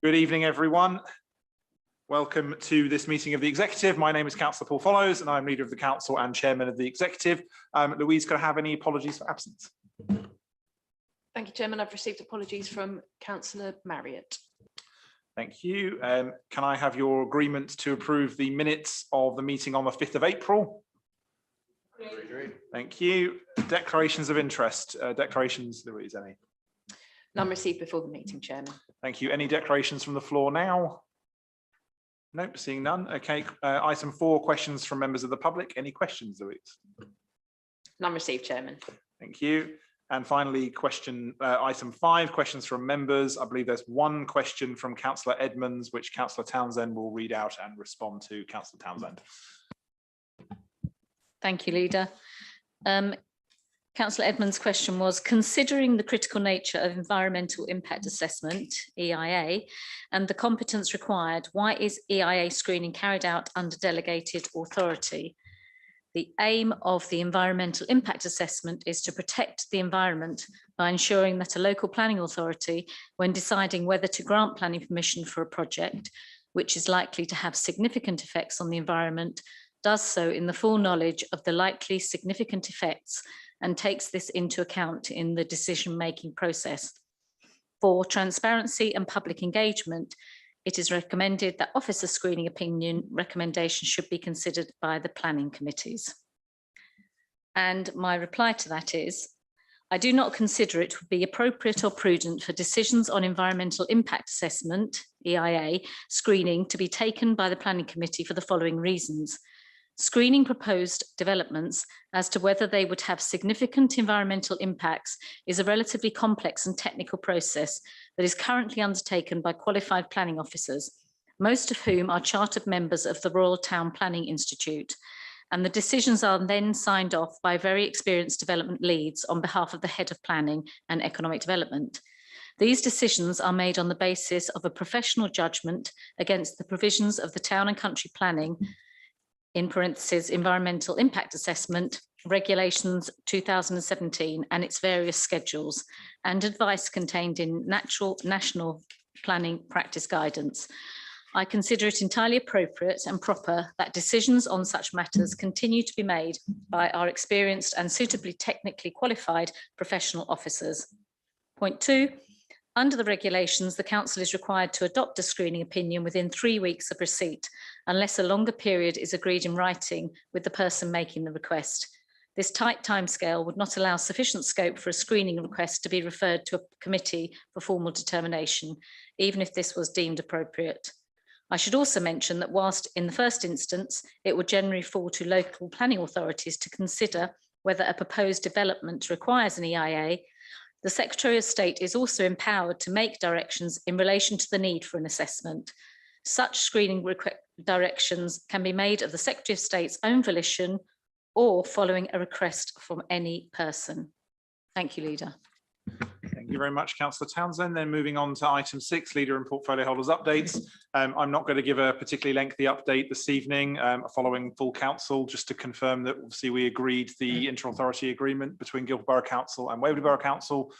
Good evening, everyone. Welcome to this meeting of the Executive. My name is Councillor Paul Follows, and I'm Leader of the Council and Chairman of the Executive. Louise, could I have any apologies for absence? Thank you, Chairman. I've received apologies from Councillor Marriott. Thank you. Can I have your agreement to approve the minutes of the meeting on the 5th of April? Agreed. Thank you. Declarations of interest. Declarations, Louise, any? None received before the meeting, Chairman. Thank you. Any declarations from the floor now? Nope, seeing none. Okay. Item 4, questions from members of the public. Any questions, Louise? None received, Chairman. Thank you. And finally, item 5, questions from members. I believe there's one question from Councillor Edmonds, which Councillor Townsend will read out and respond to. Councillor Townsend. Thank you, Leader. Councillor Edmonds' question was, considering the critical nature of environmental impact assessment, EIA, and the competence required, why is EIA screening carried out under delegated authority? The aim of the environmental impact assessment is to protect the environment by ensuring that a local planning authority, when deciding whether to grant planning permission for a project, which is likely to have significant effects on the environment, does so in the full knowledge of the likely significant effects and takes this into account in the decision-making process. For transparency and public engagement, it is recommended that officer screening opinion recommendations should be considered by the planning committees. And my reply to that is, I do not consider it would be appropriate or prudent for decisions on environmental impact assessment, EIA, screening to be taken by the planning committee for the following reasons. Screening proposed developments as to whether they would have significant environmental impacts is a relatively complex and technical process that is currently undertaken by qualified planning officers, most of whom are chartered members of the Royal Town Planning Institute, and the decisions are then signed off by very experienced development leads on behalf of the Head of Planning and Economic Development. These decisions are made on the basis of a professional judgment against the provisions of the Town and Country Planning, in parentheses, Environmental Impact Assessment, Regulations 2017 and its various schedules, and advice contained in national planning practice guidance. I consider it entirely appropriate and proper that decisions on such matters continue to be made by our experienced and suitably technically qualified professional officers. Point 2. Under the regulations, the Council is required to adopt a screening opinion within 3 weeks of receipt, unless a longer period is agreed in writing with the person making the request. This tight timescale would not allow sufficient scope for a screening request to be referred to a committee for formal determination, even if this was deemed appropriate. I should also mention that whilst in the first instance, it would generally fall to local planning authorities to consider whether a proposed development requires an EIA, the Secretary of State is also empowered to make directions in relation to the need for an assessment. Such screening directions can be made of the Secretary of State's own volition or following a request from any person. Thank you, Leader. Thank you very much, Councillor Townsend. Then moving on to item 6, Leader and Portfolio Holders updates. I'm not going to give a particularly lengthy update this evening following full council, just to confirm that obviously we agreed the inter-authority agreement between Guildford Borough Council and Waverley Borough Council.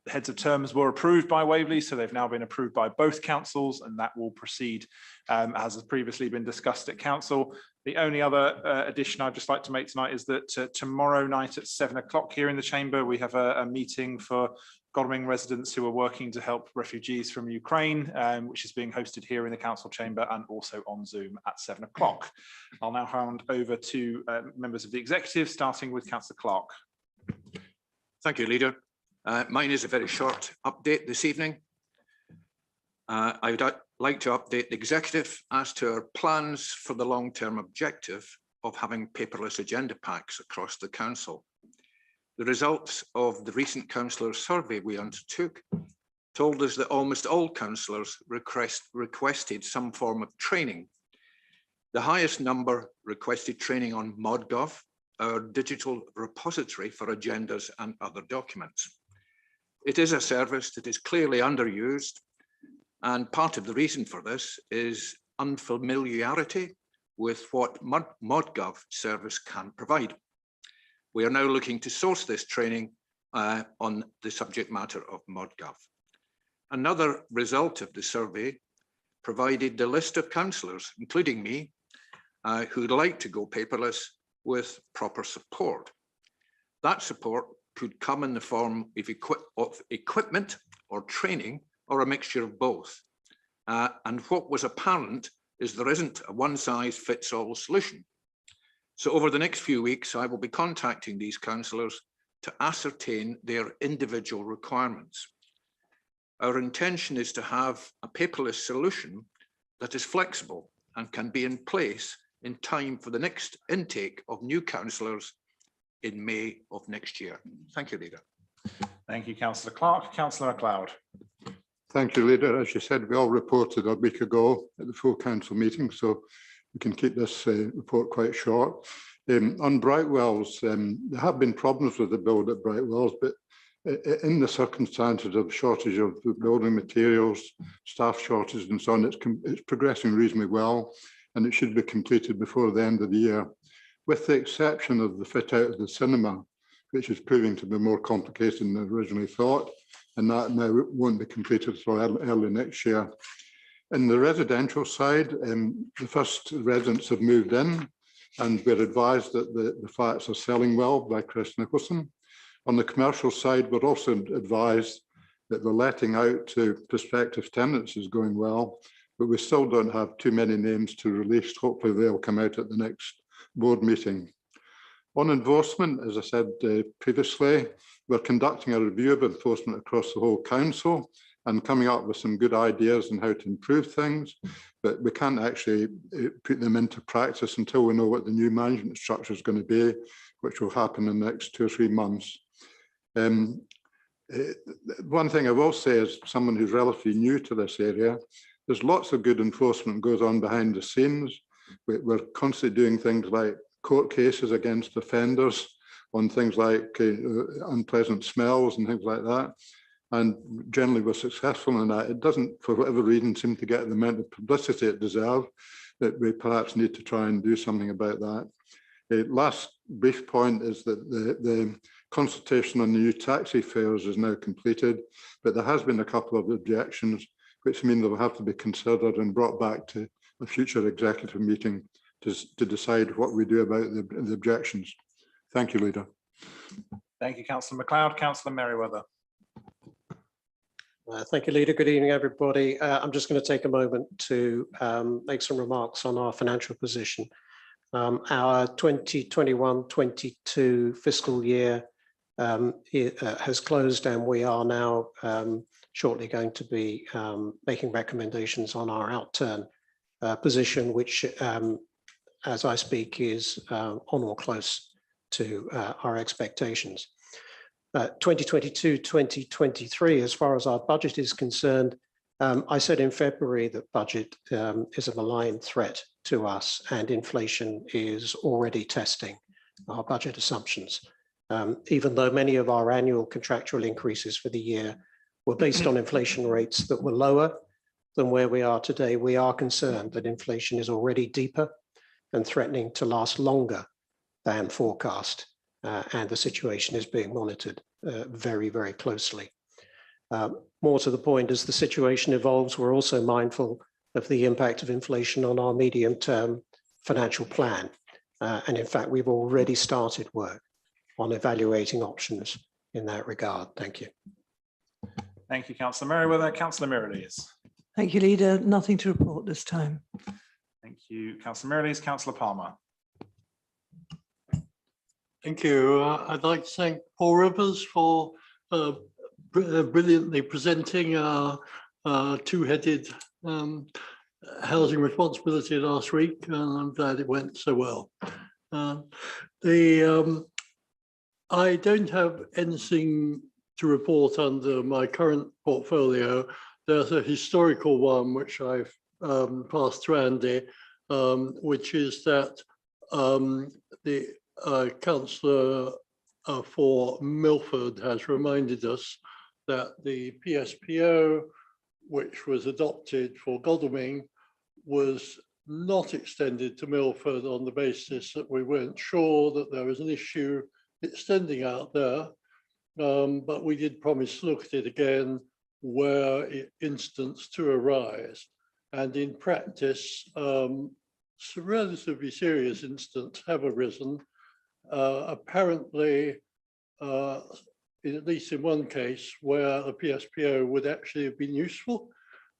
Heads of terms were approved by Waverley, so they've now been approved by both councils, and that will proceed as has previously been discussed at council. The only other addition I'd just like to make tonight is that tomorrow night at 7 o'clock here in the chamber, we have a meeting for Godalming residents who are working to help refugees from Ukraine, which is being hosted here in the council chamber and also on Zoom at 7 o'clock. I'll now hand over to members of the executive, starting with Councillor Clark. Thank you, Leader. Mine is a very short update this evening. I would like to update the executive as to our plans for the long-term objective of having paperless agenda packs across the council. The results of the recent councillor survey we undertook told us that almost all councillors requested some form of training. The highest number requested training on ModGov, our digital repository for agendas and other documents. It is a service that is clearly underused, and part of the reason for this is unfamiliarity with what ModGov service can provide. We are now looking to source this training on the subject matter of ModGov. Another result of the survey provided the list of councillors, including me, who'd like to go paperless with proper support. That support could come in the form of equipment or training or a mixture of both. And what was apparent is there isn't a one-size-fits-all solution. So over the next few weeks, I will be contacting these councillors to ascertain their individual requirements. Our intention is to have a paperless solution that is flexible and can be in place in time for the next intake of new councillors in May of next year. Thank you, Leader. Thank you, Councillor Clark. Councillor MacLeod. Thank you, Leader. As you said, we all reported a week ago at the full council meeting, so we can keep this report quite short. On Brightwells, there have been problems with the build at Brightwells, but in the circumstances of shortage of building materials, staff shortages and so on, it's progressing reasonably well, and it should be completed before the end of the year, with the exception of the fit out of the cinema, which is proving to be more complicated than originally thought, and that now won't be completed until early next year. In the residential side, the first residents have moved in, and we're advised that the flats are selling well by Chris Nicholson. On the commercial side, we're also advised that the letting out to prospective tenants is going well, but we still don't have too many names to release. Hopefully they'll come out at the next board meeting. On enforcement, as I said previously, we're conducting a review of enforcement across the whole council and coming up with some good ideas on how to improve things, but we can't actually put them into practice until we know what the new management structure is going to be, which will happen in the next 2 or 3 months. One thing I will say as someone who's relatively new to this area, there's lots of good enforcement goes on behind the scenes. We're constantly doing things like court cases against offenders on things like unpleasant smells and things like that. And generally we're successful in that. It doesn't, for whatever reason, seem to get the amount of publicity it deserves, that we perhaps need to try and do something about that. The last brief point is that the consultation on the new taxi fares is now completed, but there has been a couple of objections, which mean they'll have to be considered and brought back to a future executive meeting to decide what we do about the objections. Thank you, Leader. Thank you, Councillor MacLeod. Councillor Merriweather. Thank you, Leader. Good evening, everybody. I'm just going to take a moment to make some remarks on our financial position. Our 2021-22 fiscal year has closed, and we are now shortly going to be making recommendations on our outturn position, which, as I speak, is on or close to our expectations. 2022-2023, as far as our budget is concerned, I said in February that budget is a malign threat to us, and inflation is already testing our budget assumptions. Even though many of our annual contractual increases for the year were based on inflation rates that were lower than where we are today, we are concerned that inflation is already deeper and threatening to last longer than forecast, and the situation is being monitored very, very closely. More to the point, as the situation evolves, we're also mindful of the impact of inflation on our medium-term financial plan. And in fact, we've already started work on evaluating options in that regard. Thank you. Thank you, Councillor Merriweather. Councillor Mirrlees. Thank you, Leader. Nothing to report this time. Thank you, Councillor Mirrlees. Councillor Palmer. Thank you. I'd like to thank Paul Rivers for brilliantly presenting our two-headed housing responsibility last week, and I'm glad it went so well. I don't have anything to report under my current portfolio. There's a historical one which I've passed to Andy, which is that the councillor for Milford has reminded us that the PSPO, which was adopted for Godalming, was not extended to Milford on the basis that we weren't sure that there was an issue extending out there. But we did promise to look at it again where incidents to arise. And in practice, some relatively serious incidents have arisen. Apparently, at least in one case, where a PSPO would actually have been useful.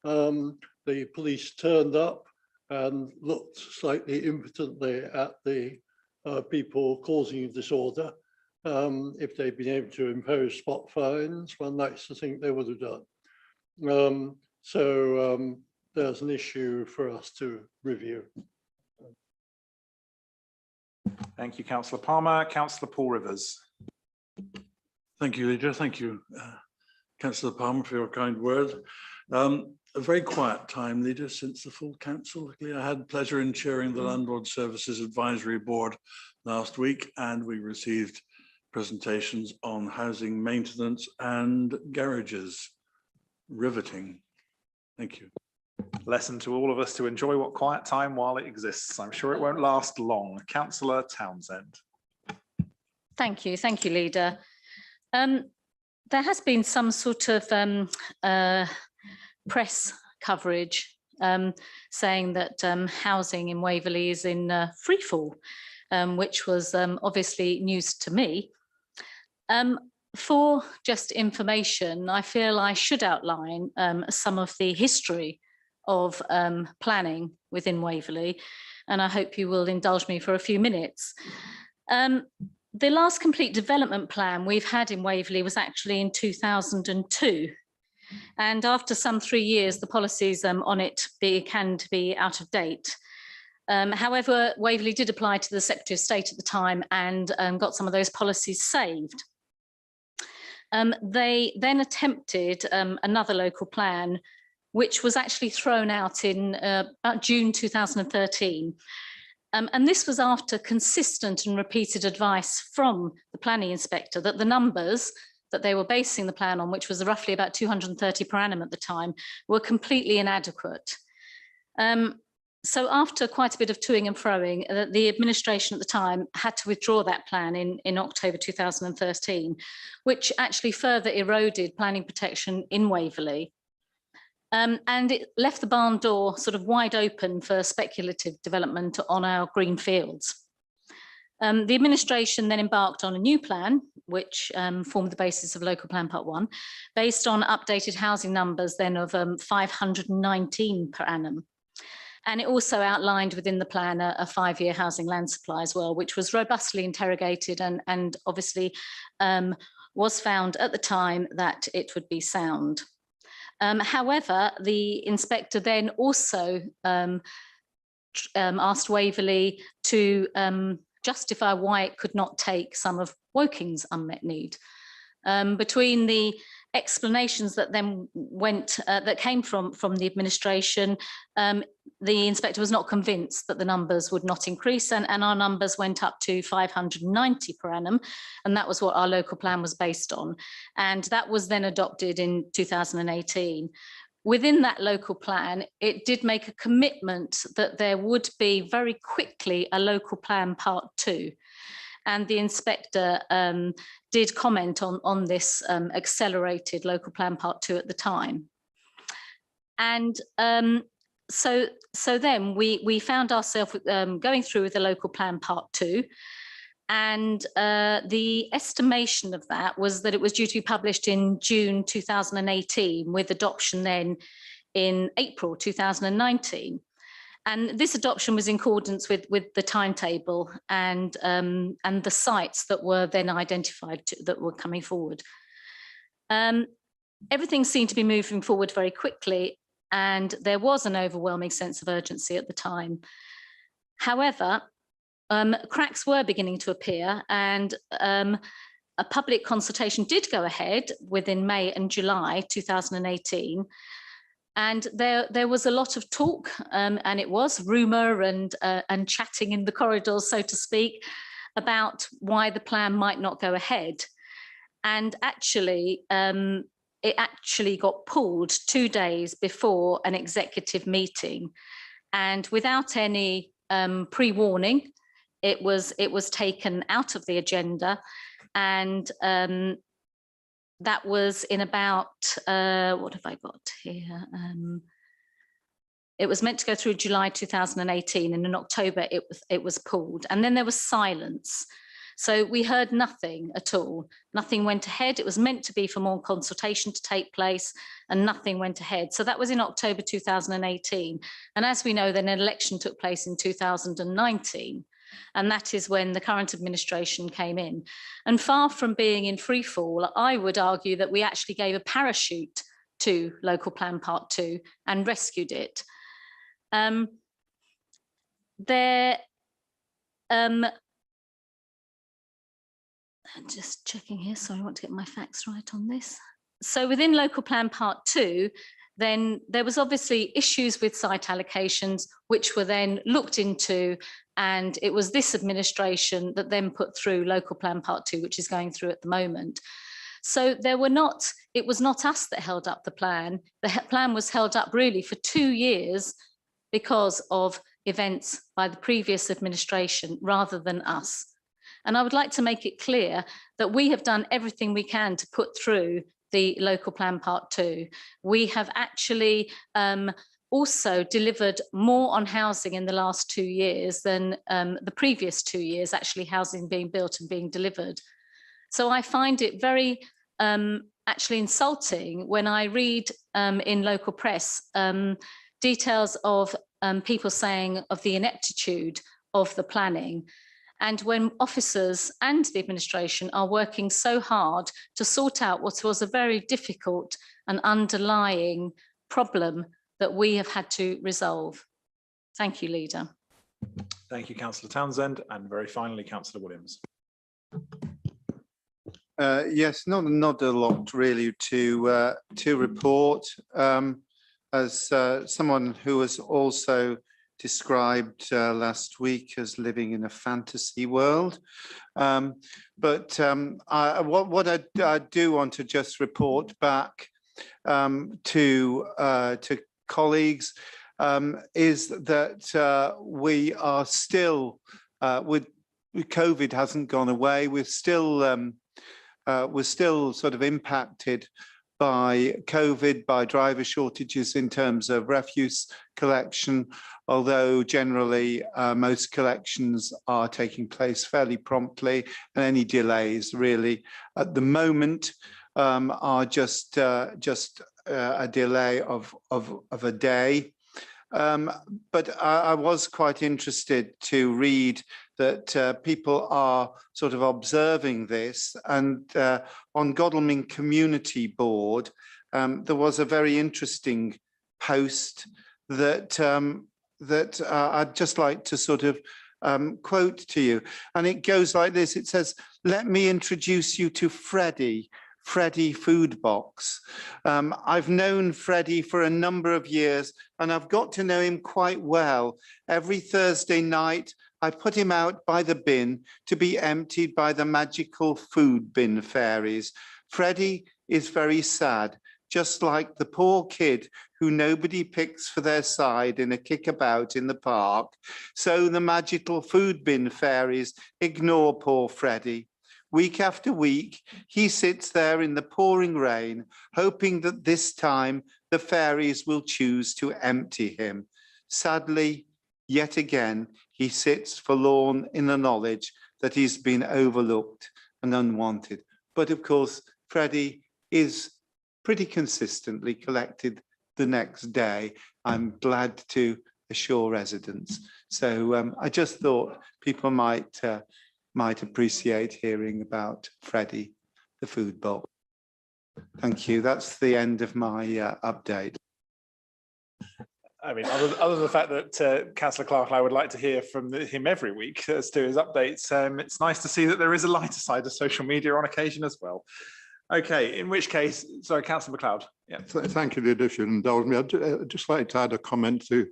The police turned up and looked slightly impotently at the people causing disorder. If they'd been able to impose spot fines, one likes to think they would have done. There's an issue for us to review. Thank you, Councillor Palmer. Councillor Paul Rivers. Thank you, Leader. Thank you, Councillor Palmer, for your kind word. A very quiet time, Leader, since the full council. I had pleasure in chairing the Landlord Services Advisory Board last week, and we received presentations on housing maintenance and garages. Riveting. Thank you. Lesson to all of us to enjoy what quiet time while it exists. I'm sure it won't last long. Councillor Townsend. Thank you, Leader. There has been some sort of press coverage saying that housing in Waverley is in freefall, which was obviously news to me. For just information, I feel I should outline some of the history of planning within Waverley, and I hope you will indulge me for a few minutes. The last complete development plan we've had in Waverley was actually in 2002. And after some 3 years, the policies on it began to be out of date. However, Waverley did apply to the Secretary of State at the time and got some of those policies saved. They then attempted another local plan, which was actually thrown out in about June 2013. And this was after consistent and repeated advice from the planning inspector that the numbers that they were basing the plan on, which was roughly about 230 per annum at the time, were completely inadequate. So after quite a bit of toing and froing, the administration at the time had to withdraw that plan in October 2013, which actually further eroded planning protection in Waverley. And it left the barn door sort of wide open for speculative development on our green fields. The administration then embarked on a new plan, which formed the basis of Local Plan Part 1, based on updated housing numbers then of 519 per annum. And it also outlined within the plan a 5-year housing land supply as well, which was robustly interrogated and obviously was found at the time that it would be sound. However, the inspector then also asked Waverley to justify why it could not take some of Woking's unmet need. Between the explanations that then went, that came from the administration, the inspector was not convinced that the numbers would not increase, and our numbers went up to 590 per annum, and that was what our local plan was based on. And that was then adopted in 2018. Within that local plan, it did make a commitment that there would be very quickly a local plan part 2. And the inspector did comment on this accelerated local plan part 2 at the time. And so then we found ourselves going through with the local plan part 2. And the estimation of that was that it was due to be published in June 2018, with adoption then in April 2019. And this adoption was in accordance with the timetable and the sites that were then identified that were coming forward. Everything seemed to be moving forward very quickly, and there was an overwhelming sense of urgency at the time. However, cracks were beginning to appear, and a public consultation did go ahead within May and July 2018. And there was a lot of talk, and it was rumour and chatting in the corridors, so to speak, about why the plan might not go ahead. And actually, it actually got pulled 2 days before an executive meeting, and without any pre-warning, it was taken out of the agenda, and that was in about, what have I got here? It was meant to go through July 2018, and in October it was pulled, and then there was silence. So we heard nothing at all. Nothing went ahead. It was meant to be for more consultation to take place, and nothing went ahead. So that was in October 2018. And as we know, then an election took place in 2019. And that is when the current administration came in. And far from being in free fall, I would argue that we actually gave a parachute to Local Plan Part 2 and rescued it. Just checking here, sorry, I want to get my facts right on this. So within Local Plan Part 2, then there was obviously issues with site allocations, which were then looked into, and it was this administration that then put through Local Plan Part 2, which is going through at the moment. So it was not us that held up the plan. The plan was held up really for 2 years because of events by the previous administration rather than us. And I would like to make it clear that we have done everything we can to put through the Local Plan Part 2. We have actually also delivered more on housing in the last 2 years than the previous 2 years, actually housing being built and being delivered. So I find it very actually insulting when I read in local press details of people saying of the ineptitude of the planning. And when officers and the administration are working so hard to sort out what was a very difficult and underlying problem that we have had to resolve. Thank you, Leader. Thank you, Councillor Townsend, and very finally, Councillor Williams. Yes, not a lot really to report. As someone who was also described last week as living in a fantasy world. But what I do want to just report back to colleagues is that we are still, with COVID hasn't gone away, we're still sort of impacted by COVID, by driver shortages in terms of refuse collection, although generally most collections are taking place fairly promptly, and any delays really at the moment are just a delay of a day. But I was quite interested to read that people are sort of observing this, and on Godalming Community Board, there was a very interesting post that I'd just like to sort of quote to you, and it goes like this. It says, "Let me introduce you to Freddie Food Box. I've known Freddie for a number of years, and I've got to know him quite well. Every Thursday night, I put him out by the bin to be emptied by the magical food bin fairies. Freddie is very sad, just like the poor kid who nobody picks for their side in a kickabout in the park. So the magical food bin fairies ignore poor Freddie. Week after week, he sits there in the pouring rain, hoping that this time the fairies will choose to empty him. Sadly, yet again, he sits forlorn in the knowledge that he's been overlooked and unwanted." But of course, Freddie is pretty consistently collected the next day, I'm glad to assure residents. So I just thought people might appreciate hearing about Freddie, the food box. Thank you. That's the end of my update. I mean, other than the fact that Councillor Clark and I would like to hear from him every week as to his updates, it's nice to see that there is a lighter side of social media on occasion as well. Okay, in which case, sorry, Councillor MacLeod. Yeah. Thank you, Leader, if you'd indulge me. I'd just like to add a comment to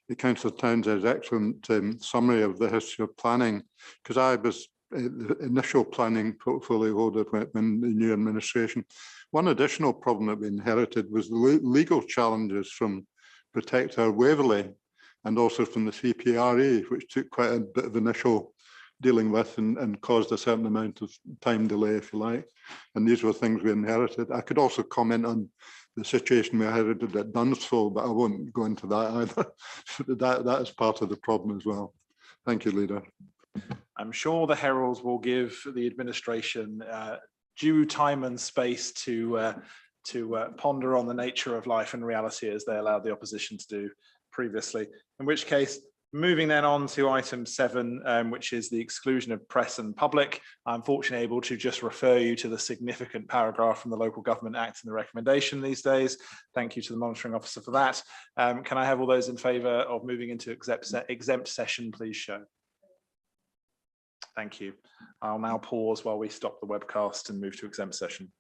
the Councillor Townsend's excellent summary of the history of planning, because I was the initial planning portfolio holder when the new administration. One additional problem that we inherited was the legal challenges from Protect Our Waverley and also from the CPRE, which took quite a bit of initial dealing with and caused a certain amount of time delay, if you like. And these were things we inherited. I could also comment on the situation we inherited at Dunsfold, but I won't go into that either. that is part of the problem as well. Thank you, Leader. I'm sure the Heralds will give the administration due time and space to ponder on the nature of life and reality as they allowed the opposition to do previously. In which case, moving then on to item 7, which is the exclusion of press and public. I'm fortunately able to just refer you to the significant paragraph from the Local Government Act and the recommendation these days. Thank you to the monitoring officer for that. Can I have all those in favour of moving into exempt session, please show. Thank you. I'll now pause while we stop the webcast and move to exempt session.